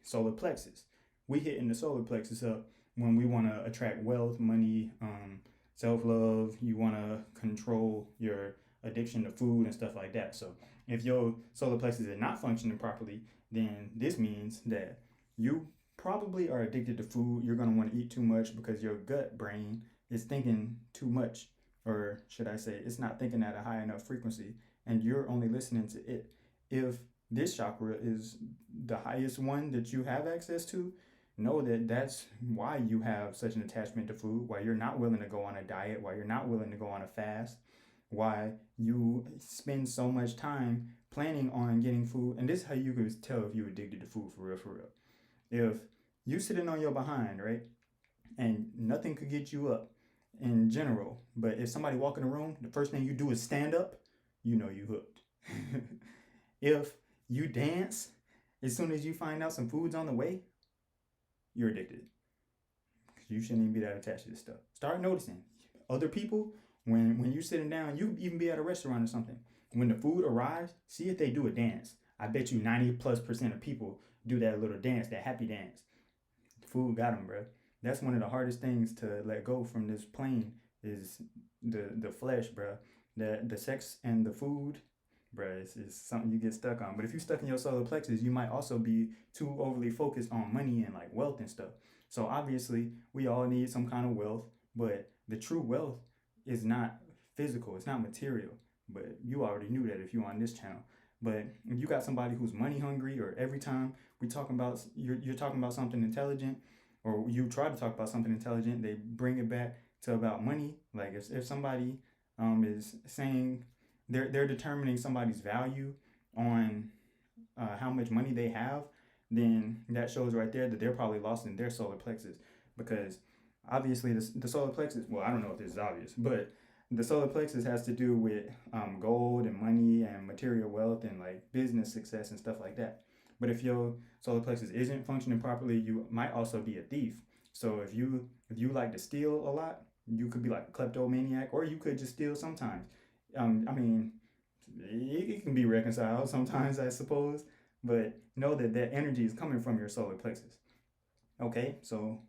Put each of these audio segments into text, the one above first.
solar plexus. We hitting the solar plexus up when we want to attract wealth, money, self-love. You want to control your addiction to food and stuff like that. So if your solar plexus is not functioning properly, then this means that you probably are addicted to food. You're going to want to eat too much because your gut brain is thinking too much, or should I say it's not thinking at a high enough frequency, and you're only listening to it. If this chakra is the highest one that you have access to, know that that's why you have such an attachment to food, why you're not willing to go on a diet, why you're not willing to go on a fast, why you spend so much time planning on getting food. And this is how you can tell if you're addicted to food for real, for real. If you sitting on your behind, right, and nothing could get you up in general, but if somebody walk in the room, the first thing you do is stand up, you know you hooked. If you dance, as soon as you find out some food's on the way, you're addicted. You shouldn't even be that attached to this stuff. Start noticing other people when you're sitting down. You even be at a restaurant or something. When the food arrives, see if they do a dance. I bet you 90+% of people do that little dance, that happy dance. The food got them, bro. That's one of the hardest things to let go from this plane is the flesh, bro. The sex and the food, bro, is something you get stuck on. But if you're stuck in your solar plexus, you might also be too overly focused on money and like wealth and stuff. So obviously, we all need some kind of wealth, but the true wealth is not physical. It's not material. But you already knew that if you're on this channel. But if you got somebody who's money hungry, or every time we talking about you're talking about something intelligent, or you try to talk about something intelligent, they bring it back to about money. Like if somebody is saying they're determining somebody's value on how much money they have, then that shows right there that they're probably lost in their solar plexus. Because obviously the solar plexus, well, I don't know if this is obvious, but the solar plexus has to do with gold and money and material wealth and like business success and stuff like that. But if your solar plexus isn't functioning properly, you might also be a thief. So if you like to steal a lot, you could be like a kleptomaniac, or you could just steal sometimes. I mean, it can be reconciled sometimes, I suppose, but know that that energy is coming from your solar plexus. Okay, so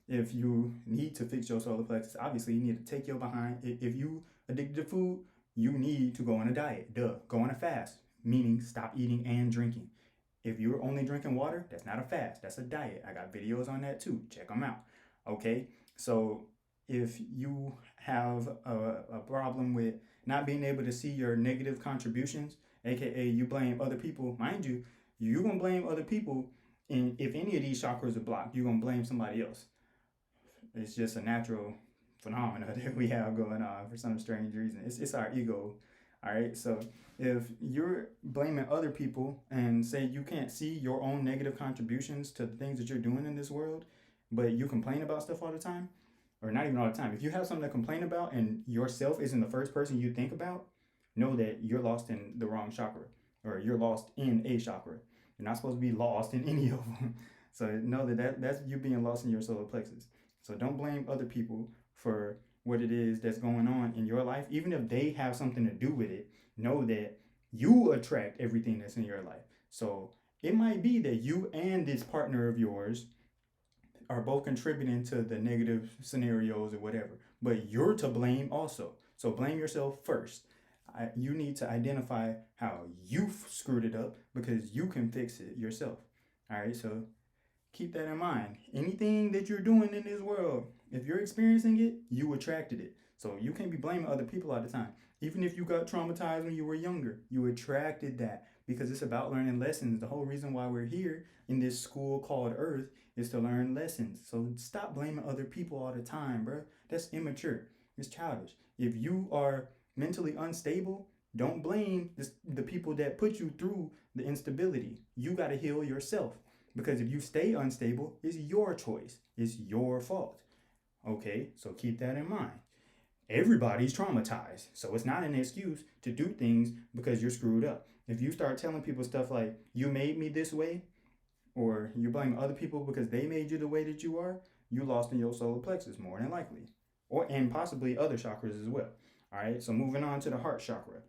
if you need to fix your solar plexus, obviously you need to take your behind. If you addicted to food, you need to go on a diet. Go on a fast, meaning stop eating and drinking. If you're only drinking water, that's not a fast, that's a diet. I got videos on that too, check them out. Okay, so if you have a problem with not being able to see your negative contributions, aka you blame other people, mind you, you're gonna blame other people, and if any of these chakras are blocked, you're gonna blame somebody else. It's just a natural phenomena that we have going on for some strange reason. It's our ego. All right, so if you're blaming other people and say you can't see your own negative contributions to the things that you're doing in this world, but you complain about stuff all the time, or not even all the time, if you have something to complain about and yourself isn't the first person you think about, know that you're lost in the wrong chakra, or you're lost in a chakra. You're not supposed to be lost in any of them. So know that's you being lost in your solar plexus. So don't blame other people for what it is that's going on in your life. Even if they have something to do with it, know that you attract everything that's in your life. So it might be that you and this partner of yours are both contributing to the negative scenarios or whatever, but you're to blame also. So blame yourself first. You need to identify how you screwed it up, because you can fix it yourself. All right, so keep that in mind. Anything that you're doing in this world, if you're experiencing it, you attracted it. So you can't be blaming other people all the time. Even if you got traumatized when you were younger, you attracted that, because it's about learning lessons. The whole reason why we're here in this school called Earth is to learn lessons. So stop blaming other people all the time, bro. That's immature. It's childish. If you are mentally unstable, don't blame the people that put you through the instability. You got to heal yourself. Because if you stay unstable, it's your choice. It's your fault. Okay, so keep that in mind. Everybody's traumatized. So it's not an excuse to do things because you're screwed up. If you start telling people stuff like, you made me this way, or you blame other people because they made you the way that you are, you lost in your solar plexus more than likely. And possibly other chakras as well. All right, so moving on to the heart chakra.